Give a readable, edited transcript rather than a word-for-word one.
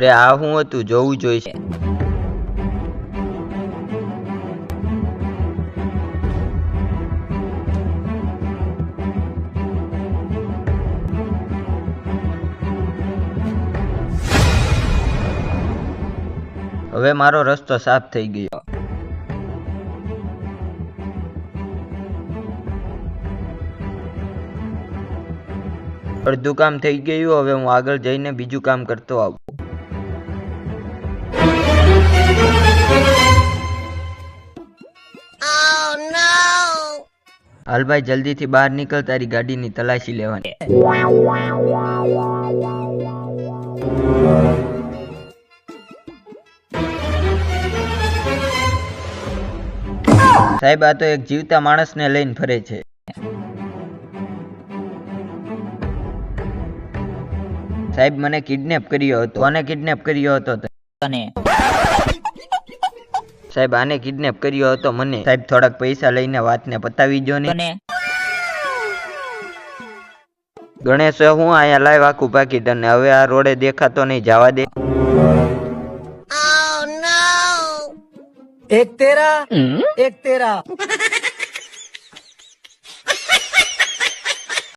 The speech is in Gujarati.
અરે આ હું હતું જોવું જોઈશે. હવે મારો રસ્તો સાફ થઈ ગયો. અડધું કામ થઈ ગયું. હવે હું આગળ જઈને બીજું કામ કરતો આવું. હાલ ભાઈ જલ્દીથી બહાર નીકળ, તારી ગાડીની તલાશી લેવાની. સાહેબ આ તો એક જીવતા માણસને લઈને ફરે છે. સાહેબ મને કિડનેપ કર્યો હતો. કોને કિડનેપ કર્યો હતો? તને. સાહેબ આને કિડનેપ કર્યો હતો મને. સાહેબ થોડાક પૈસા લઈને વાતને પતાવી જો ને. ગણેશ હું અહીંયા લાઈવ આખું પાકીટ અને હવે આ રોડે દેખાતો નહીં, જવા દે. एक तेरा